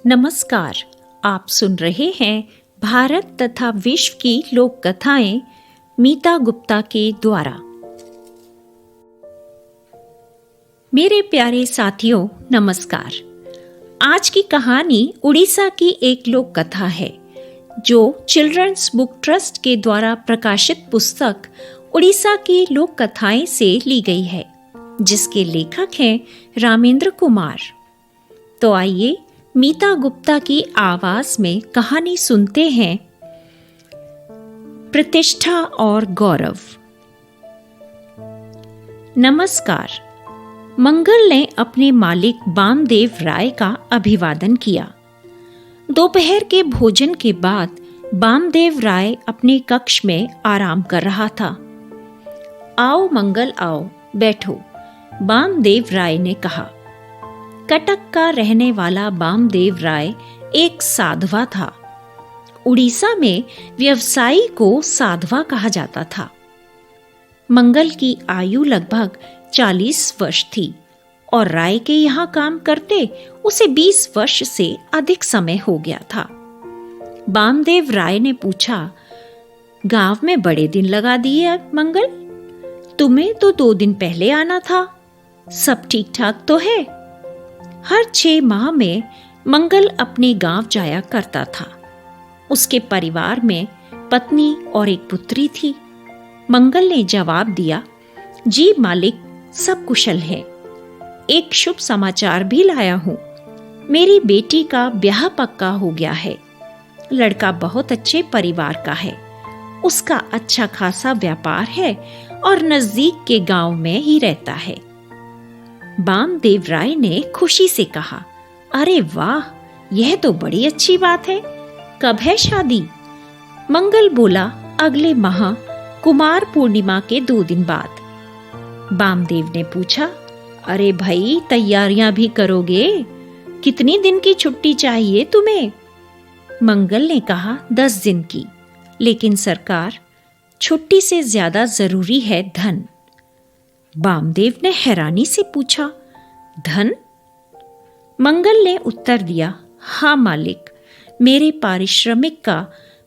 नमस्कार। आप सुन रहे हैं भारत तथा विश्व की लोक कथाएं मीता गुप्ता के द्वारा। मेरे प्यारे साथियों, नमस्कार। आज की कहानी उड़ीसा की एक लोक कथा है जो चिल्ड्रंस बुक ट्रस्ट के द्वारा प्रकाशित पुस्तक उड़ीसा की लोक कथाएं से ली गई है, जिसके लेखक हैं रामेंद्र कुमार। तो आइए मीता गुप्ता की आवाज में कहानी सुनते हैं। प्रतिष्ठा और गौरव। नमस्कार। मंगल ने अपने मालिक बामदेव राय का अभिवादन किया। दोपहर के भोजन के बाद बामदेव राय अपने कक्ष में आराम कर रहा था। आओ मंगल, आओ, बैठो, बामदेव राय ने कहा। कटक का रहने वाला बामदेव राय एक साधवा था। उड़ीसा में व्यवसायी को साधवा कहा जाता था। मंगल की आयु लगभग 40 वर्ष थी और राय के यहाँ काम करते उसे 20 वर्ष से अधिक समय हो गया था। बामदेव राय ने पूछा, गांव में बड़े दिन लगा दिए मंगल, तुम्हें तो 2 दिन पहले आना था। सब ठीक ठाक तो है? हर 6 माह में मंगल अपने गांव जाया करता था। उसके परिवार में पत्नी और एक पुत्री थी। मंगल ने जवाब दिया, जी मालिक, सब कुशल है। एक शुभ समाचार भी लाया हूँ। मेरी बेटी का ब्याह पक्का हो गया है। लड़का बहुत अच्छे परिवार का है। उसका अच्छा खासा व्यापार है और नजदीक के गांव में ही रहता है। बामदेव राय ने खुशी से कहा, अरे वाह, यह तो बड़ी अच्छी बात है। कब है शादी? मंगल बोला, अगले माह कुमार पूर्णिमा के 2 दिन बाद। बामदेव ने पूछा, अरे भाई, तैयारियां भी करोगे? कितनी दिन की छुट्टी चाहिए तुम्हें? मंगल ने कहा, 10 दिन की। लेकिन सरकार, छुट्टी से ज्यादा जरूरी है धन। बामदेव ने हैरानी से पूछा, धन? मंगल ने उत्तर दिया, हाँ मालिक, मेरे पारिश्रमिक का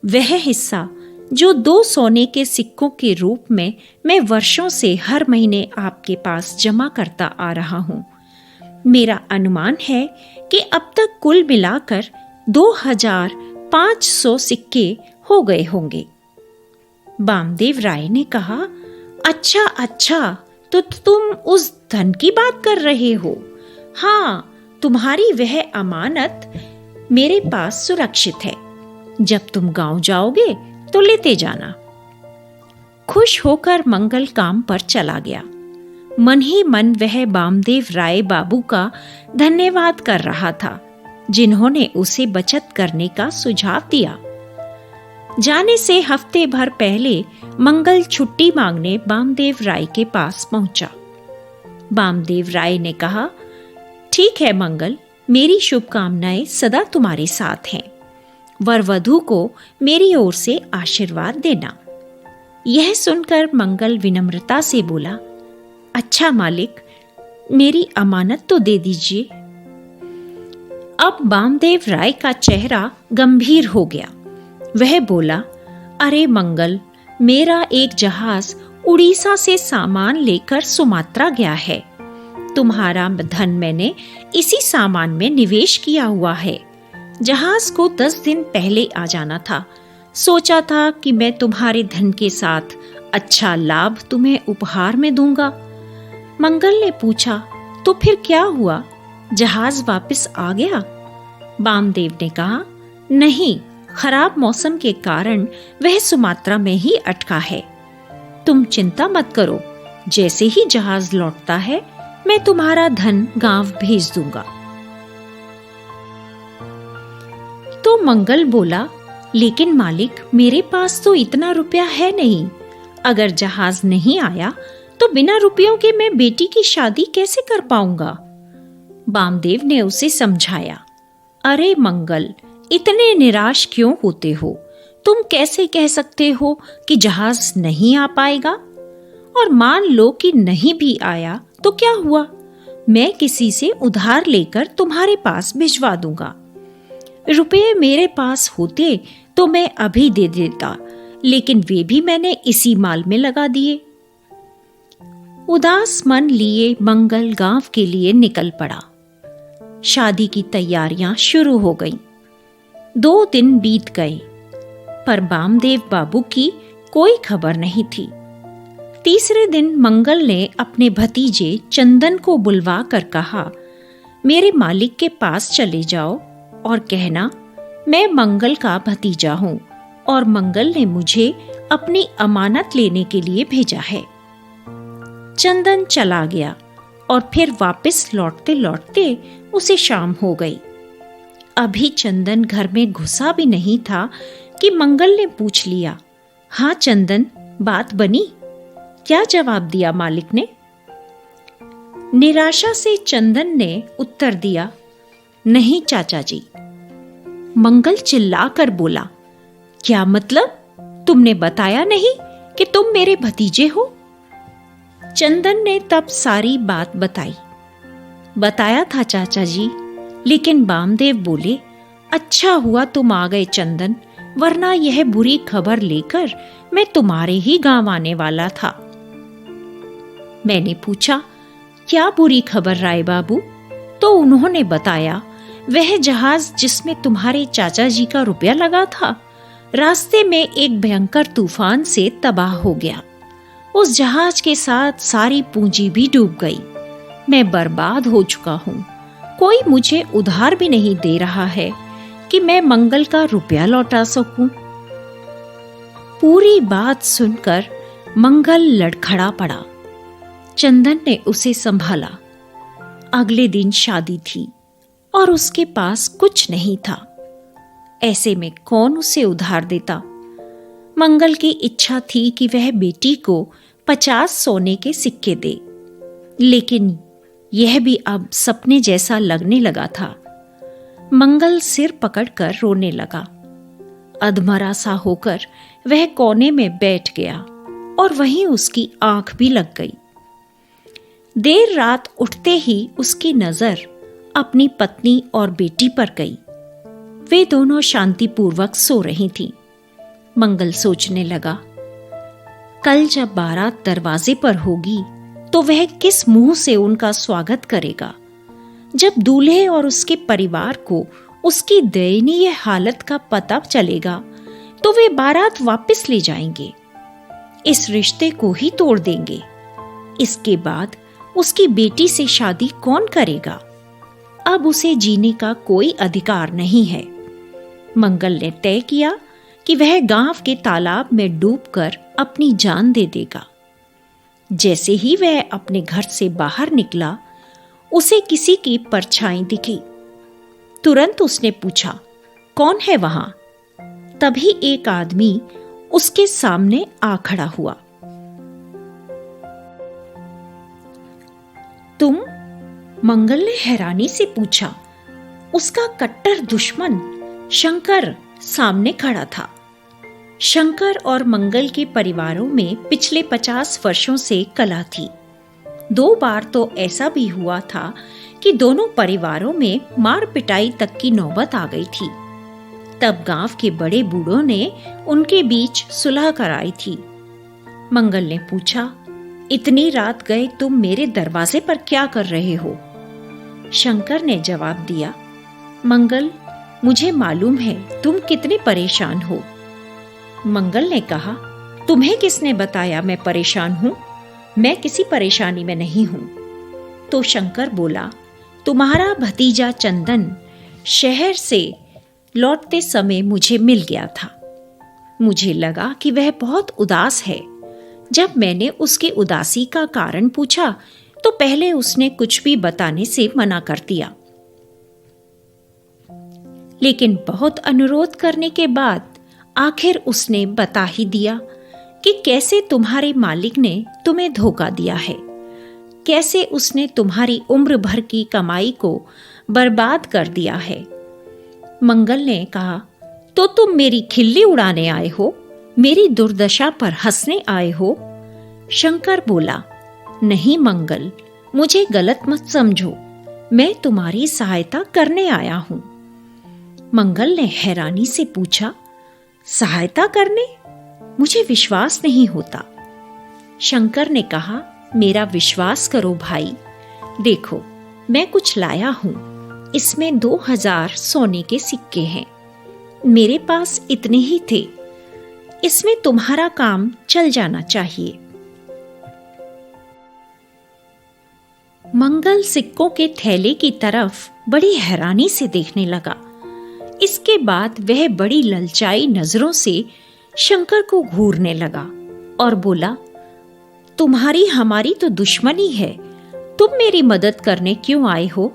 वह हिस्सा जो 2 सोने के सिक्कों के रूप में मैं वर्षों से हर महीने आपके पास जमा करता आ रहा हूँ। मेरा अनुमान है कि अब तक कुल मिलाकर 2500 सिक्के हो गए होंगे। बामदेव राय ने कहा, अच्छा, तो तुम उस धन की बात कर रहे हो? हाँ, तुम्हारी वह अमानत मेरे पास सुरक्षित है। जब तुम गांव जाओगे तो लेते जाना। खुश होकर मंगल काम पर चला गया। मन ही मन वह बामदेव राय बाबू का धन्यवाद कर रहा था, जिन्होंने उसे बचत करने का सुझाव दिया। जाने से हफ्ते भर पहले मंगल छुट्टी मांगने बामदेव राय के पास पहुंचा। बामदेव राय ने कहा, ठीक है मंगल, मेरी शुभकामनाएं सदा तुम्हारे साथ हैं। वर वधू को मेरी ओर से आशीर्वाद देना। यह सुनकर मंगल विनम्रता से बोला, अच्छा मालिक, मेरी अमानत तो दे दीजिए। अब बामदेव राय का चेहरा गंभीर हो गया। वह बोला, अरे मंगल, मेरा एक जहाज उड़ीसा से सामान लेकर सुमात्रा गया है। तुम्हारा धन मैंने इसी सामान में निवेश किया हुआ है। जहाज को 10 दिन पहले आ जाना था। सोचा था कि मैं तुम्हारे धन के साथ अच्छा लाभ तुम्हें उपहार में दूंगा। मंगल ने पूछा, तो फिर क्या हुआ? जहाज वापस आ गया? बामदेव ने कहा, नहीं, खराब मौसम के कारण वह सुमात्रा में ही अटका है। तुम चिंता मत करो, जैसे ही जहाज लौटता है मैं तुम्हारा धन गांव भेज दूंगा। तो मंगल बोला, लेकिन मालिक, मेरे पास तो इतना रुपया है नहीं। अगर जहाज नहीं आया तो बिना रुपयों के मैं बेटी की शादी कैसे कर पाऊंगा? बामदेव ने उसे समझाया, अरे मंगल, इतने निराश क्यों होते हो? तुम कैसे कह सकते हो कि जहाज नहीं आ पाएगा? और मान लो कि नहीं भी आया तो क्या हुआ? मैं किसी से उधार लेकर तुम्हारे पास भिजवा दूंगा। रुपये मेरे पास होते तो मैं अभी दे देता, लेकिन वे भी मैंने इसी माल में लगा दिए। उदास मन लिए मंगल गांव के लिए निकल पड़ा। शादी की तैयारियां शुरू हो गईं। 2 दिन बीत गए, पर बामदेव बाबू की कोई खबर नहीं थी। तीसरे दिन मंगल ने अपने भतीजे चंदन को बुलवा कर कहा, मेरे मालिक के पास चले जाओ और कहना मैं मंगल का भतीजा हूं और मंगल ने मुझे अपनी अमानत लेने के लिए भेजा है। चंदन चला गया और फिर वापस लौटते लौटते उसे शाम हो गई। अभी चंदन घर में घुसा भी नहीं था कि मंगल ने पूछ लिया, हाँ चंदन, बात बनी? क्या जवाब दिया मालिक ने? निराशा से चंदन ने उत्तर दिया, नहीं चाचा जी। मंगल चिल्लाकर बोला, क्या मतलब? तुमने बताया नहीं कि तुम मेरे भतीजे हो? चंदन ने तब सारी बात बताई। बताया था चाचा जी, लेकिन बामदेव बोले, अच्छा हुआ तुम आ गए चंदन, वरना यह बुरी खबर लेकर मैं तुम्हारे ही गांव आने वाला था। मैंने पूछा, क्या बुरी खबर राय बाबू? तो उन्होंने बताया, वह जहाज जिसमें तुम्हारे चाचा जी का रुपया लगा था, रास्ते में एक भयंकर तूफान से तबाह हो गया। उस जहाज के साथ सारी पूंजी भी डूब गई। मैं बर्बाद हो चुका हूँ। कोई मुझे उधार भी नहीं दे रहा है कि मैं मंगल का रुपया लौटा सकूं। पूरी बात सुनकर मंगल लड़खड़ा पड़ा। चंदन ने उसे संभाला। अगले दिन शादी थी और उसके पास कुछ नहीं था। ऐसे में कौन उसे उधार देता? मंगल की इच्छा थी कि वह बेटी को 50 सोने के सिक्के दे, लेकिन यह भी अब सपने जैसा लगने लगा था। मंगल सिर पकड़कर रोने लगा। अधमरा सा होकर वह कोने में बैठ गया और वहीं उसकी आंख भी लग गई। देर रात उठते ही उसकी नजर अपनी पत्नी और बेटी पर गई। वे दोनों शांतिपूर्वक सो रही थीं। मंगल सोचने लगा, कल जब बारात दरवाजे पर होगी तो वह किस मुंह से उनका स्वागत करेगा? जब दूल्हे और उसके परिवार को उसकी दयनीय हालत का पता चलेगा तो वे बारात वापस ले जाएंगे, इस रिश्ते को ही तोड़ देंगे। इसके बाद उसकी बेटी से शादी कौन करेगा? अब उसे जीने का कोई अधिकार नहीं है। मंगल ने तय किया कि वह गांव के तालाब में डूबकर अपनी जान दे देगा। जैसे ही वह अपने घर से बाहर निकला, उसे किसी की परछाई दिखी। तुरंत उसने पूछा, कौन है वहां? तभी एक आदमी उसके सामने आ खड़ा हुआ। तुम? मंगल ने हैरानी से पूछा। उसका कट्टर दुश्मन शंकर सामने खड़ा था। शंकर और मंगल के परिवारों में पिछले 50 वर्षों से कलह थी। 2 बार तो ऐसा भी हुआ था कि दोनों परिवारों में मार पिटाई तक की नौबत आ गई थी। तब गांव के बड़े बूढ़ों ने उनके बीच सुलह कराई थी। मंगल ने पूछा, इतनी रात गए तुम मेरे दरवाजे पर क्या कर रहे हो? शंकर ने जवाब दिया, मंगल, मुझे मालूम है तुम कितने परेशान हो। मंगल ने कहा, तुम्हें किसने बताया मैं परेशान हूं? मैं किसी परेशानी में नहीं हूं। तो शंकर बोला, तुम्हारा भतीजा चंदन शहर से लौटते समय मुझे मिल गया था। मुझे लगा कि वह बहुत उदास है। जब मैंने उसकी उदासी का कारण पूछा तो पहले उसने कुछ भी बताने से मना कर दिया, लेकिन बहुत अनुरोध करने के बाद आखिर उसने बता ही दिया कि कैसे तुम्हारे मालिक ने तुम्हें धोखा दिया है, कैसे उसने तुम्हारी उम्र भर की कमाई को बर्बाद कर दिया है। मंगल ने कहा, तो तुम मेरी खिल्ली उड़ाने आए हो, मेरी दुर्दशा पर हंसने आए हो? शंकर बोला, नहीं मंगल, मुझे गलत मत समझो, मैं तुम्हारी सहायता करने आया हूं। मंगल ने हैरानी से पूछा, सहायता करने? मुझे विश्वास नहीं होता। शंकर ने कहा, मेरा विश्वास करो भाई, देखो मैं कुछ लाया हूं। इसमें 2000 सोने के सिक्के हैं। मेरे पास इतने ही थे। इसमें तुम्हारा काम चल जाना चाहिए। मंगल सिक्कों के थैले की तरफ बड़ी हैरानी से देखने लगा। इसके बाद वह बड़ी ललचाई नजरों से शंकर को घूरने लगा और बोला, तुम्हारी हमारी तो दुश्मनी है, तुम मेरी मदद करने क्यों आए हो?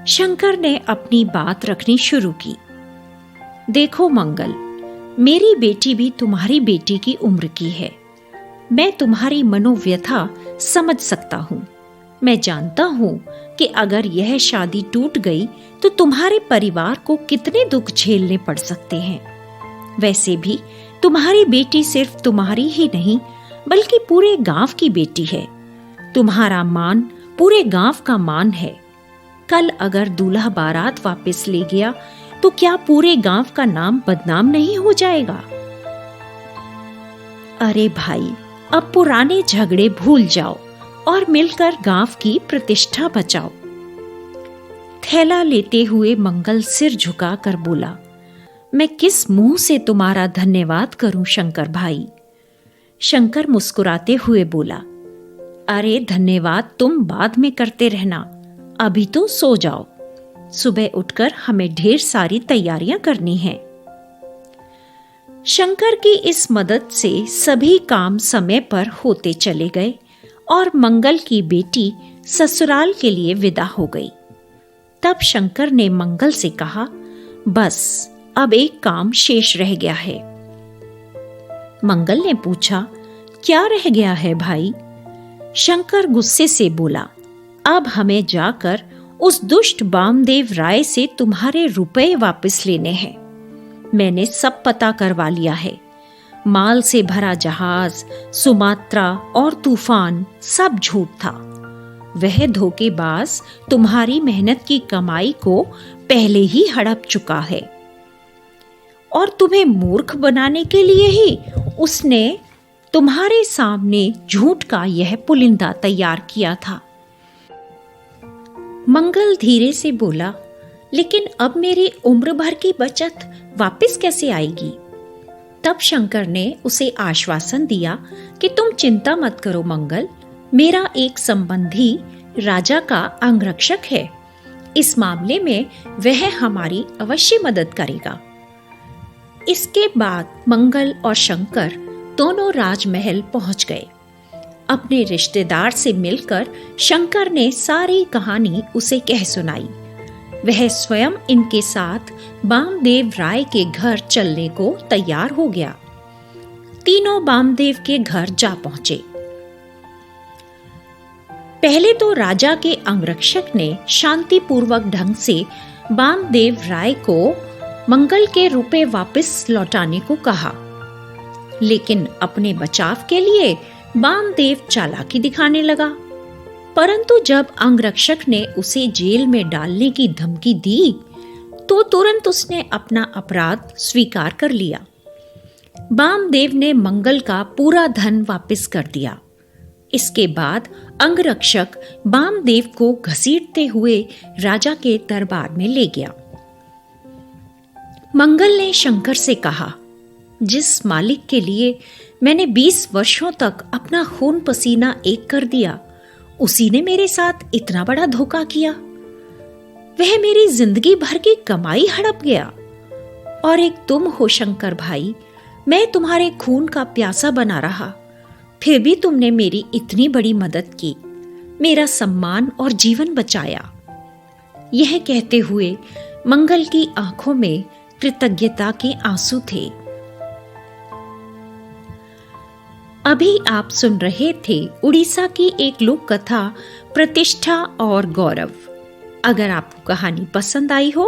शंकर ने अपनी बात रखनी शुरू की। देखो मंगल, मेरी बेटी भी तुम्हारी बेटी की उम्र की है। मैं तुम्हारी मनोव्यथा समझ सकता हूं। मैं जानता हूं कि अगर यह शादी टूट गई तो तुम्हारे परिवार को कितने दुख झेलने पड़ सकते हैं। वैसे भी तुम्हारी बेटी सिर्फ तुम्हारी ही नहीं बल्कि पूरे गांव की बेटी है। तुम्हारा मान पूरे गांव का मान है। कल अगर दूल्हा बारात वापस ले गया तो क्या पूरे गांव का नाम बदनाम नहीं हो जाएगा? अरे भाई, अब पुराने झगड़े भूल जाओ और मिलकर गांव की प्रतिष्ठा बचाओ। थैला लेते हुए मंगल सिर झुकाकर बोला, मैं किस मुंह से तुम्हारा धन्यवाद करूं शंकर भाई? शंकर मुस्कुराते हुए बोला, अरे धन्यवाद तुम बाद में करते रहना, अभी तो सो जाओ। सुबह उठकर हमें ढेर सारी तैयारियां करनी हैं। शंकर की इस मदद से सभी काम समय पर होते चले गए और मंगल की बेटी ससुराल के लिए विदा हो गई। तब शंकर ने मंगल से कहा, बस अब एक काम शेष रह गया है। मंगल ने पूछा, क्या रह गया है भाई? शंकर गुस्से से बोला, अब हमें जाकर उस दुष्ट बामदेव राय से तुम्हारे रुपए वापस लेने हैं। मैंने सब पता करवा लिया है। माल से भरा जहाज, सुमात्रा और तूफान सब झूठ था। वह धोखेबाज तुम्हारी मेहनत की कमाई को पहले ही हड़प चुका है और तुम्हें मूर्ख बनाने के लिए ही उसने तुम्हारे सामने झूठ का यह पुलिंदा तैयार किया था। मंगल धीरे से बोला, लेकिन अब मेरी उम्र भर की बचत वापस कैसे आएगी? तब शंकर ने उसे आश्वासन दिया कि तुम चिंता मत करो मंगल, मेरा एक संबंधी राजा का अंगरक्षक है। इस मामले में वह हमारी अवश्य मदद करेगा। इसके बाद मंगल और शंकर दोनों राजमहल पहुंच गए। अपने रिश्तेदार से मिलकर शंकर ने सारी कहानी उसे कह सुनाई। वह स्वयं इनके साथ बामदेव राय के घर चलने को तैयार हो गया। तीनों बामदेव के घर जा पहुंचे। पहले तो राजा के अंगरक्षक ने शांतिपूर्वक ढंग से बामदेव राय को मंगल के रुपए वापस लौटाने को कहा, लेकिन अपने बचाव के लिए बामदेव चालाकी दिखाने लगा। परंतु जब अंगरक्षक ने उसे जेल में डालने की धमकी दी तो तुरंत उसने अपना अपराध स्वीकार कर लिया। बामदेव ने मंगल का पूरा धन वापस कर दिया। इसके बाद अंगरक्षक बामदेव को घसीटते हुए राजा के दरबार में ले गया। मंगल ने शंकर से कहा, जिस मालिक के लिए मैंने 20 वर्षों तक अपना खून पसीना एक कर दिया, उसी ने मेरे साथ इतना बड़ा धोखा किया। वह मेरी जिंदगी भर की कमाई हड़प गया। और एक तुम हो शंकर भाई, मैं तुम्हारे खून का प्यासा बना रहा, फिर भी तुमने मेरी इतनी बड़ी मदद की, मेरा सम्मान और जीवन बचाया। यह कहते हुए मंगल की आंखों में कृतज्ञता के आंसू थे। अभी आप सुन रहे थे उड़ीसा की एक लोक कथा प्रतिष्ठा और गौरव। अगर आपको कहानी पसंद आई हो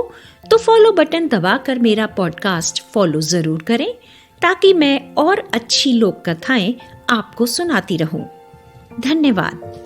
तो फॉलो बटन दबाकर मेरा पॉडकास्ट फॉलो जरूर करें, ताकि मैं और अच्छी लोक कथाएं आपको सुनाती रहूं। धन्यवाद।